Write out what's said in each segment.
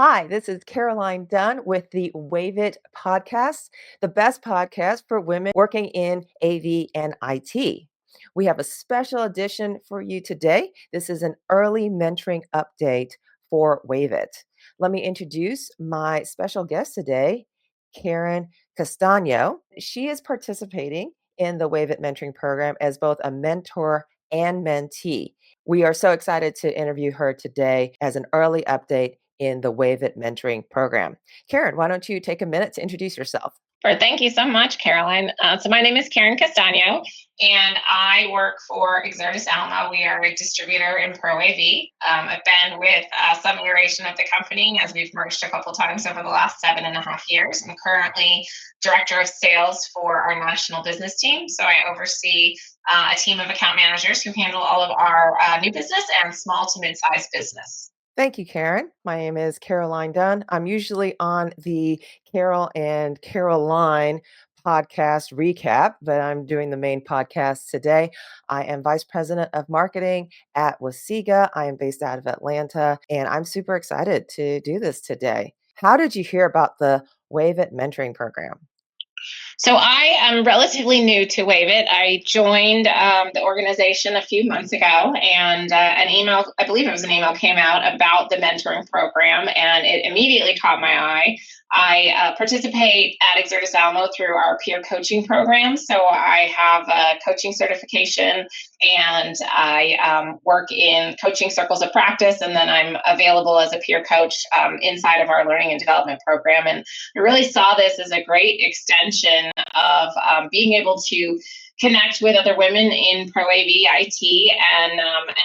Hi, this is Caroline Dunn with the WAVIT podcast, the best podcast for women working in AV and IT. We have a special edition for you today. This is an early mentoring update for WAVIT. Let me introduce my special guest today, Karen Castano. She is participating in the WAVIT mentoring program as both a mentor and mentee. We are so excited to interview her today as an early update in the WAVIT mentoring program. Karen, why don't you take a minute to introduce yourself? Sure. Thank you so much, Caroline. So my name is Karen Castano, and I work for Exertis Alma. We are a distributor in Pro AV. I've been with some iteration of the company as we've merged a couple times over the last 7.5 years. I'm currently director of sales for our national business team. So I oversee a team of account managers who handle all of our new business and small to mid-sized business. Thank you, Karen. My name is Caroline Dunn. I'm usually on the Carol and Caroline podcast recap, but I'm doing the main podcast today. I am Vice President of Marketing at Wasiga. I am based out of Atlanta, and I'm super excited to do this today. How did you hear about the WAVIT mentoring program? So I am relatively new to WAVIT. I joined the organization a few months ago, and an email, I believe it was an email, came out about the mentoring program, and it immediately caught my eye. I participate at Exertis Alamo through our peer coaching program. So I have a coaching certification, and I work in coaching circles of practice, and then I'm available as a peer coach inside of our learning and development program. And I really saw this as a great extension of being able to connect with other women in Pro AV IT and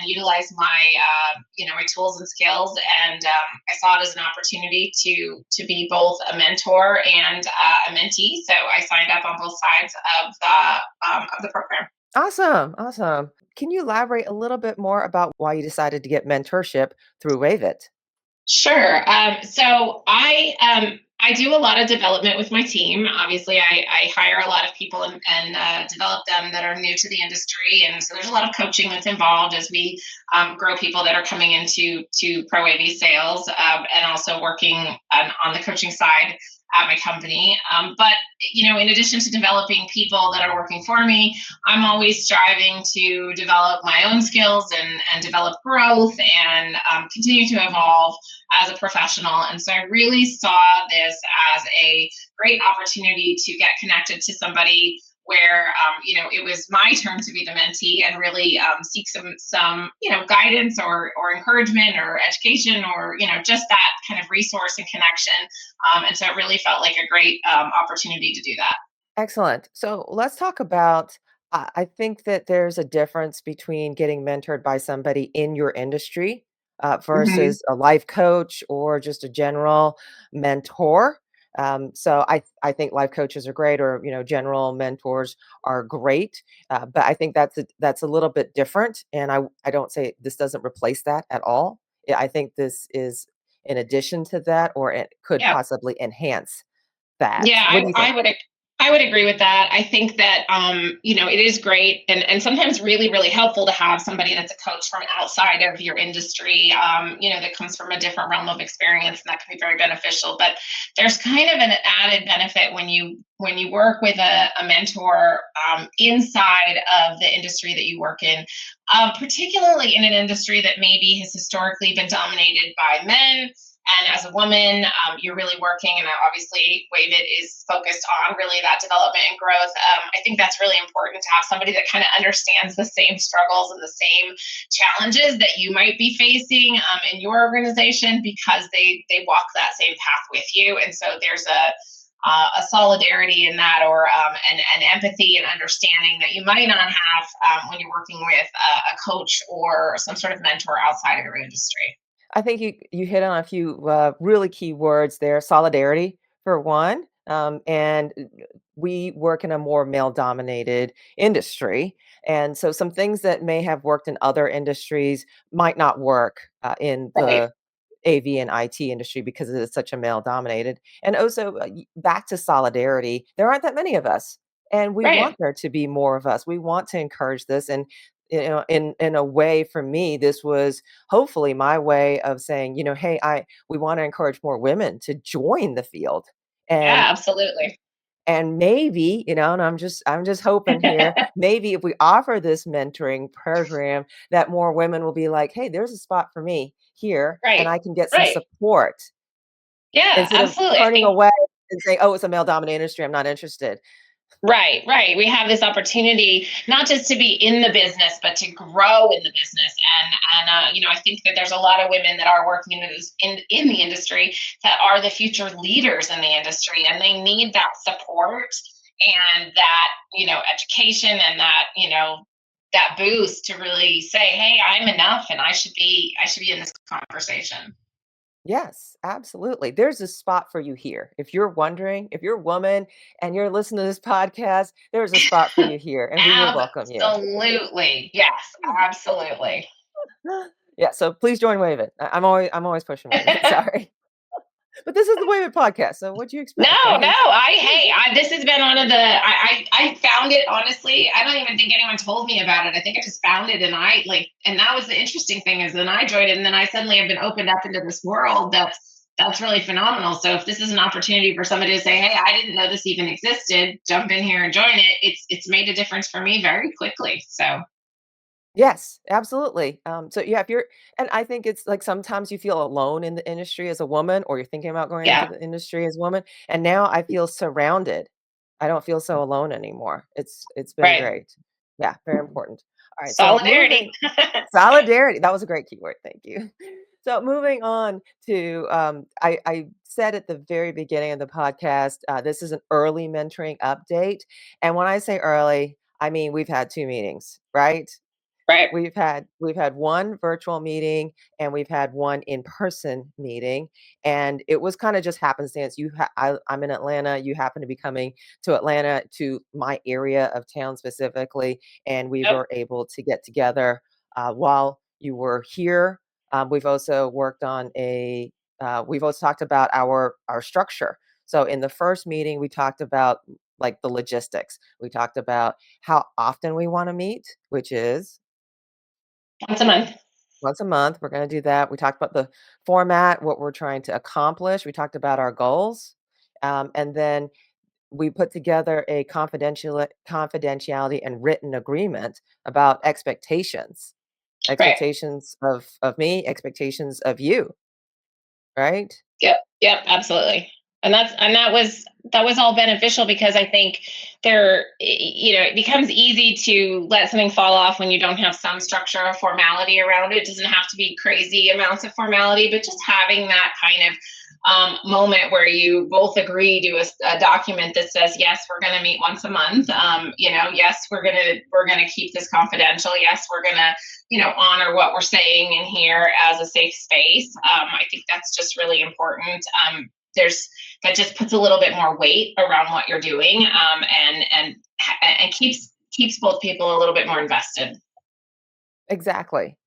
utilize my tools and skills. And I saw it as an opportunity to be both a mentor and a mentee. So I signed up on both sides of the program. Awesome. Can you elaborate a little bit more about why you decided to get mentorship through WAVIT? Sure. So I do a lot of development with my team. Obviously, I hire a lot of people and develop them that are new to the industry, and so there's a lot of coaching that's involved as we grow people that are coming into Pro AV sales, and also working on the coaching side at my company. But in addition to developing people that are working for me, I'm always striving to develop my own skills and develop growth and continue to evolve as a professional. And so I really saw this as a great opportunity to get connected to somebody where it was my turn to be the mentee and really seek some guidance or encouragement or education or just that kind of resource and connection. And so it really felt like a great opportunity to do that. Excellent. So let's talk about. I think that there's a difference between getting mentored by somebody in your industry Mhm. versus a life coach or just a general mentor. So I think life coaches are great, or general mentors are great, but I think that's a little bit different. And I don't say this doesn't replace that at all. I think this is in addition to that, or it could Yeah. possibly enhance that. Yeah, What do you think? I would agree with that. I think that it is great and sometimes really, really helpful to have somebody that's a coach from outside of your industry, that comes from a different realm of experience, and that can be very beneficial. But there's kind of an added benefit when you work with a mentor inside of the industry that you work in, particularly in an industry that maybe has historically been dominated by men. And as a woman, you're really working, and obviously, WAVIT is focused on really that development and growth. I think that's really important to have somebody that kind of understands the same struggles and the same challenges that you might be facing in your organization, because they walk that same path with you. And so there's a solidarity in that, or an empathy and understanding that you might not have when you're working with a coach or some sort of mentor outside of your industry. I think you hit on a few really key words there. Solidarity for one, and we work in a more male-dominated industry, and so some things that may have worked in other industries might not work in Right. the AV and IT industry because it is such a male-dominated. And also, back to solidarity, there aren't that many of us, and we want Right. there to be more of us. We want to encourage this, and In a way, for me, this was hopefully my way of saying, hey, I we want to encourage more women to join the field. And Yeah, absolutely. maybe, and I'm just hoping here, maybe if we offer this mentoring program, that more women will be like, hey, there's a spot for me here, and Right. I can get some Right. support Yeah, instead of absolutely. I turning think away and saying, oh, it's a male dominated industry, I'm not interested. right, right. We have this opportunity not just to be in the business, but to grow in the business. I think that there's a lot of women that are working in the industry that are the future leaders in the industry, and they need that support and that education and that that boost to really say, "Hey, I'm enough, and I should be in this conversation." Yes, absolutely. There's a spot for you here. If you're wondering, if you're a woman and you're listening to this podcast, there's a spot for you here, and we will welcome you. Absolutely, yes, absolutely. Yeah, so please join Wave It. I'm always pushing Wave It. Sorry. But this is the Wave It podcast, so what do you No, expect, no. right? This has been one of the. I found it honestly. I don't even think anyone told me about it. I think I just found it, and and that was the interesting thing is then I joined it, and then I suddenly have been opened up into this world that's really phenomenal. So if this is an opportunity for somebody to say, "Hey, I didn't know this even existed," jump in here and join it. It's made a difference for me very quickly. So Yes, absolutely. So yeah, if you're, and I think it's like sometimes you feel alone in the industry as a woman, or you're thinking about going into yeah, the industry as a woman, and now I feel surrounded. I don't feel so alone anymore. It's been right. great. Yeah, very important. All right, so Solidarity. moving solidarity. That was a great keyword. Thank you. So moving on to, I said at the very beginning of the podcast, this is an early mentoring update, and when I say early, I mean we've had 2 meetings, right? Right. We've had one virtual meeting and we've had one in-person meeting, and it was kinda just happenstance. I'm in Atlanta, you happen to be coming to Atlanta, to my area of town specifically, and we Yep. were able to get together, while you were here. We've also worked on we've also talked about our structure. So in the first meeting, we talked about, like, the logistics. We talked about how often we wanna meet, which is Once a month. once a month. We're gonna do that. We talked about the format, what we're trying to accomplish. We talked about our goals. And then we put together a confidentiality and written agreement about expectations. Right. Expectations of me, expectations of you, right? Yep, yep, absolutely. And that was all beneficial because I think it becomes easy to let something fall off when you don't have some structure or formality around it. It doesn't have to be crazy amounts of formality, but just having that kind of moment where you both agree to a document that says, yes, we're going to meet once a month. Yes, we're gonna keep this confidential. Yes, we're gonna honor what we're saying in here as a safe space. I think that's just really important. There's That just puts a little bit more weight around what you're doing, and keeps both people a little bit more invested. Exactly.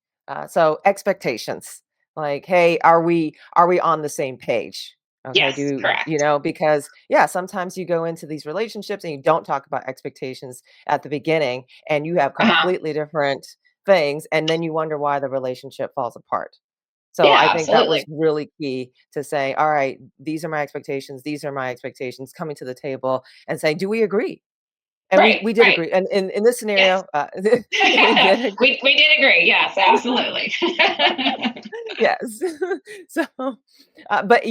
So expectations, like, hey, are we on the same page? Okay, Yes, correct. because yeah, sometimes you go into these relationships and you don't talk about expectations at the beginning, and you have Uh-huh. completely different things, and then you wonder why the relationship falls apart. So I Yeah, think that was absolutely. really key to say, all right, these are my expectations, these are my expectations, coming to the table and saying, do we agree? And we Right, we did right. agree. And in this Yes. scenario, we did agree. We did agree. Yes, absolutely. Yes. So, but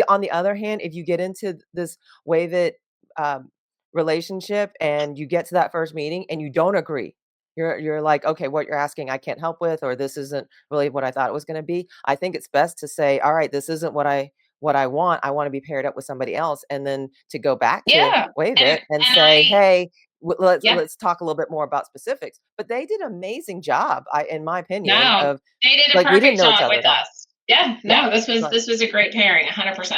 on the other hand, if you get into this Wave It um, relationship and you get to that first meeting and you don't agree, you're like, okay, what you're asking, I can't help with, or this isn't really what I thought it was going to be. I think it's best to say, all right, this isn't what I want. I want to be paired up with somebody else, and then to go back to Yeah. Wave And It and and say, I hey, yeah. let's talk a little bit more about specifics. But they did an amazing job, in my opinion, No, of, they did a like, we didn't perfect know each job other with at all. us. Yeah, Yeah, no, this was like, this was a great pairing, 100%.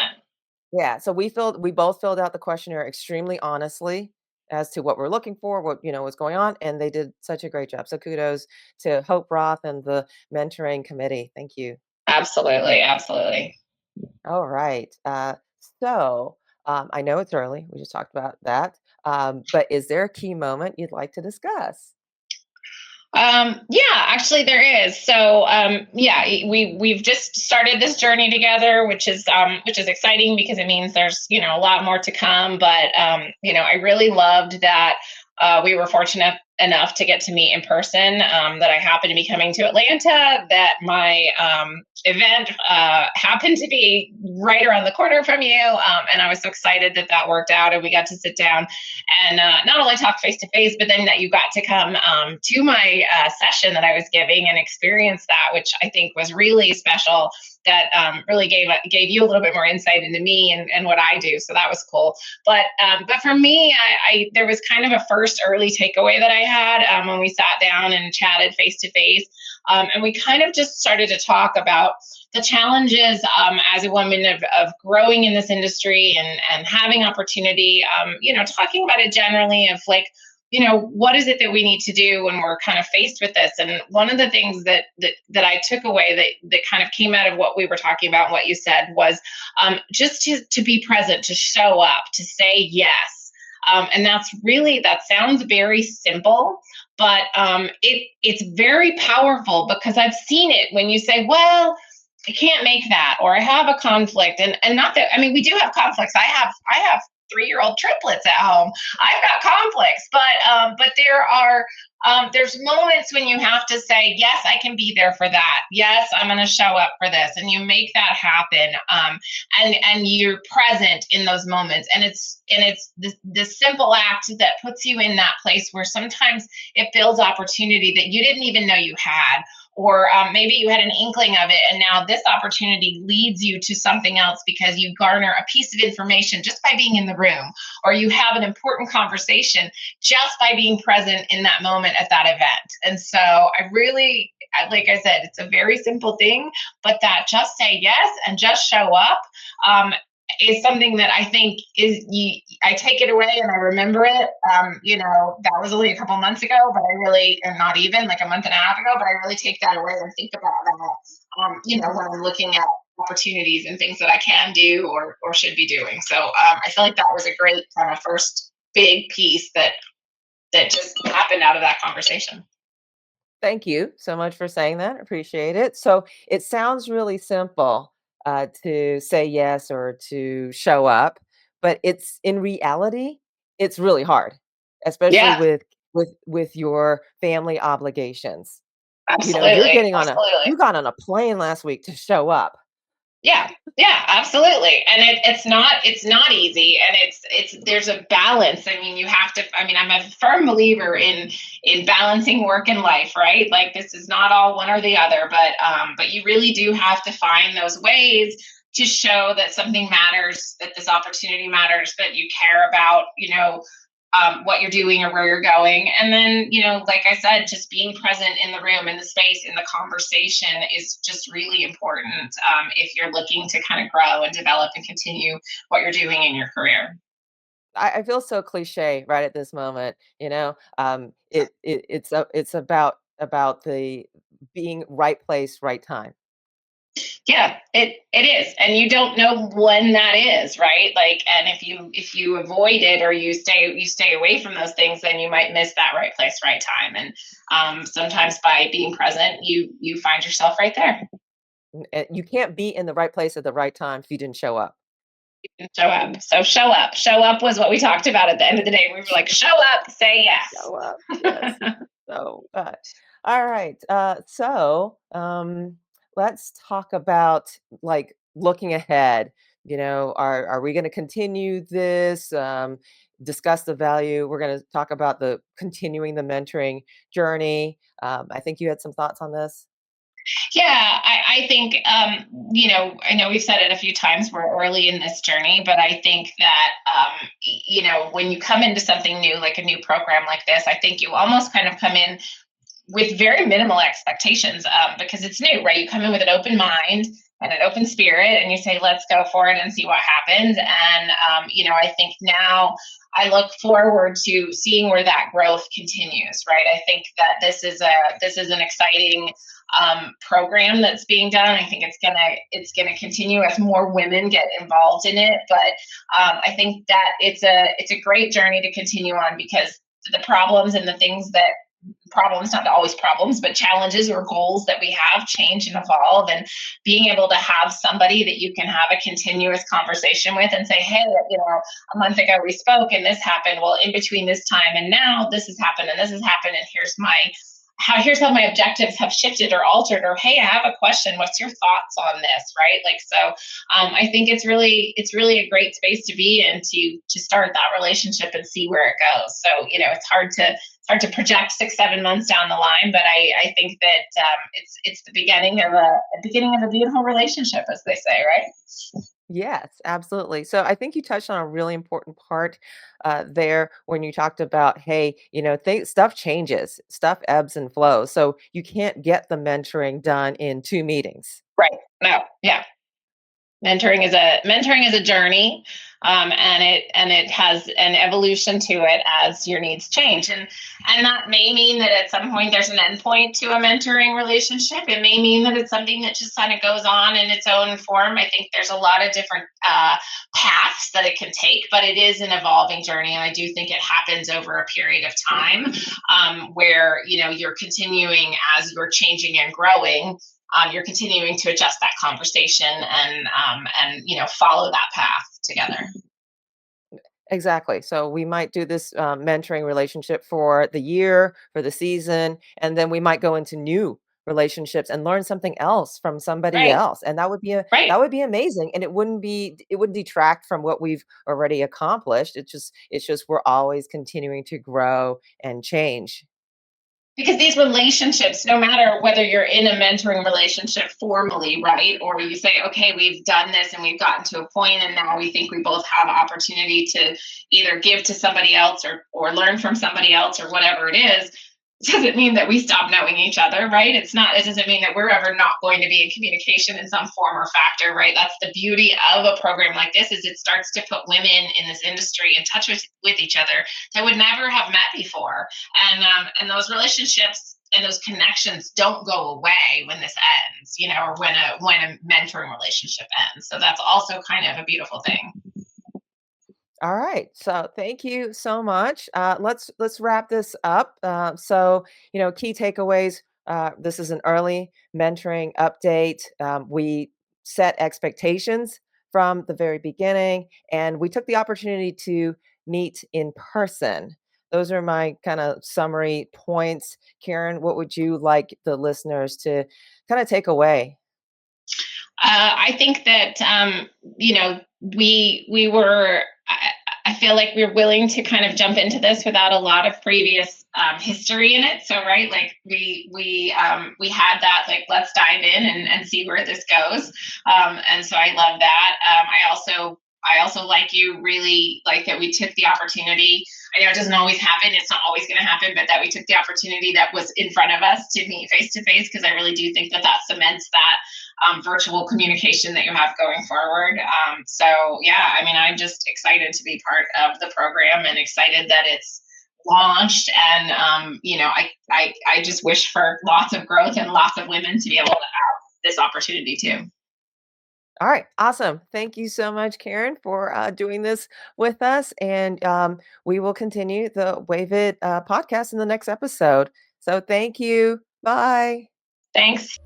yeah, so we both filled out the questionnaire extremely honestly as to what we're looking for, what's going on, and they did such a great job. So kudos to Hope Roth and the mentoring committee. Thank you. Absolutely, absolutely. All right. So I know it's early. We just talked about that. But is there a key moment you'd like to discuss? Yeah, actually there is. So, yeah, we've just started this journey together, which is exciting because it means there's, a lot more to come. But, I really loved that we were fortunate enough to get to meet in person, that I happened to be coming to Atlanta, that my event happened to be right around the corner from you. And I was so excited that that worked out and we got to sit down and not only talk face to face, but then that you got to come to my session that I was giving and experience that, which I think was really special. That really gave you a little bit more insight into me and what I do. So that was cool. But for me, I there was kind of a first early takeaway that I had when we sat down and chatted face to face, and we kind of just started to talk about the challenges as a woman of growing in this industry and having opportunity, talking about it generally of like, what is it that we need to do when we're kind of faced with this? And one of the things that I took away that kind of came out of what we were talking about, what you said was just to be present, to show up, to say yes. And that sounds very simple, but it's very powerful because I've seen it when you say, well, I can't make that, or I have a conflict. And not that, I mean, we do have conflicts. I have 3-year-old triplets at home. I've got conflicts, but there's moments when you have to say, yes, I can be there for that. Yes, I'm going to show up for this. And you make that happen. And you're present in those moments. And it's this simple act that puts you in that place where sometimes it builds opportunity that you didn't even know you had, or maybe you had an inkling of it and now this opportunity leads you to something else because you garner a piece of information just by being in the room, or you have an important conversation just by being present in that moment at that event. And so I really, like I said, it's a very simple thing, but that just say yes and just show up is something that I think I take it away and I remember it. That was only a couple months ago, but I really, or not even like a month and a half ago, but I really take that away and think about that, when I'm looking at opportunities and things that I can do or should be doing. So I feel like that was a great kind of first big piece that just happened out of that conversation. Thank you so much for saying that. Appreciate it. So it sounds really simple to say yes or to show up, but it's in reality, it's really hard, especially Yeah, with your family obligations. You're absolutely. getting on a Absolutely. you got on a plane last week to show up. Yeah, yeah, absolutely. And it's not easy, and it's there's a balance. I mean, you have to. I mean, I'm a firm believer in balancing work and life, right? Like this is not all one or the other, but you really do have to find those ways to show that something matters, that this opportunity matters, that you care about, what you're doing or where you're going. And then, like I said, just being present in the room, in the space, in the conversation is just really important if you're looking to kind of grow and develop and continue what you're doing in your career. I feel so cliche right at this moment, it's about the being right place, right time. Yeah, it is. And you don't know when that is, right? Like, and if you avoid it or you stay away from those things, then you might miss that right place, right time. And sometimes by being present, you find yourself right there. You can't be in the right place at the right time if you didn't show up. Show up. So show up. Show up was what we talked about at the end of the day. We were like, show up, say Show up, yes. yes. So, all right. Let's talk about like looking ahead. Are we going to continue this? Discuss the value. We're going to talk about the continuing the mentoring journey. I think you had some thoughts on this. Yeah, I think, I know we've said it a few times, we're early in this journey, but I think that, when you come into something new, like a new program like this, I think you almost kind of come in with very minimal expectations because it's new, right? You come in with an open mind and an open spirit, and you say, "Let's go for it and see what happens." And I think now I look forward to seeing where that growth continues. Right? I think that this is an exciting program that's being done. I think it's gonna continue as more women get involved in it. But I think that it's a great journey to continue on because the problems and the things that problems, not always problems, but challenges or goals that we have change and evolve. And being able to have somebody that you can have a continuous conversation with and say, hey, a month ago we spoke and this happened. Well, in between this time and now, this has happened and this has happened. And here's how my objectives have shifted or altered, or hey, I have a question, what's your thoughts on this, right? Like, so I think it's really a great space to be in, to start that relationship and see where it goes. So it's hard to project 6 7 months down the line, but I think that it's the beginning of a beautiful relationship, as they say, right? Yes, absolutely. So I think you touched on a really important part there when you talked about, hey, stuff changes, stuff ebbs and flows. So you can't get the mentoring done in 2 meetings. Right. No. Yeah. Mentoring is a journey, and it has an evolution to it as your needs change, and that may mean that at some point there's an endpoint to a mentoring relationship. It may mean that it's something that just kind of goes on in its own form. I think there's a lot of different paths that it can take, but it is an evolving journey, and I do think it happens over a period of time, where you're continuing as you're changing and growing. You're continuing to adjust that conversation and follow that path together. Exactly. So we might do this mentoring relationship for the year, for the season, and then we might go into new relationships and learn something else from somebody Right. else. And Right. that would be amazing. And it wouldn't detract from what we've already accomplished. It's just we're always continuing to grow and change. Because these relationships, no matter whether you're in a mentoring relationship formally, right, or you say, okay, we've done this and we've gotten to a point, and now we think we both have opportunity to either give to somebody else or learn from somebody else or whatever it is, doesn't mean that we stop knowing each other, right? It doesn't mean that we're ever not going to be in communication in some form or factor, right? That's the beauty of a program like this, is it starts to put women in this industry in touch with each other that would never have met before. And those relationships and those connections don't go away when this ends, or when a mentoring relationship ends. So that's also kind of a beautiful thing. All right. So thank you so much. Let's wrap this up. Key takeaways. This is an early mentoring update. We set expectations from the very beginning, and we took the opportunity to meet in person. Those are my kind of summary points. Karen, what would you like the listeners to kind of take away? I think that we were. I feel like we're willing to kind of jump into this without a lot of previous history in it. So right, like we had that, like, let's dive in and see where this goes. And so I love that. I also like, you really like that we took the opportunity. I know it doesn't always happen. It's not always going to happen, but that we took the opportunity that was in front of us to meet face to face, because I really do think that cements that virtual communication that you have going forward. So yeah, I mean, I'm just excited to be part of the program and excited that it's launched. And I just wish for lots of growth and lots of women to be able to have this opportunity too. All right, awesome. Thank you so much, Karen, for doing this with us. And we will continue the Wave It podcast in the next episode. So thank you. Bye. Thanks.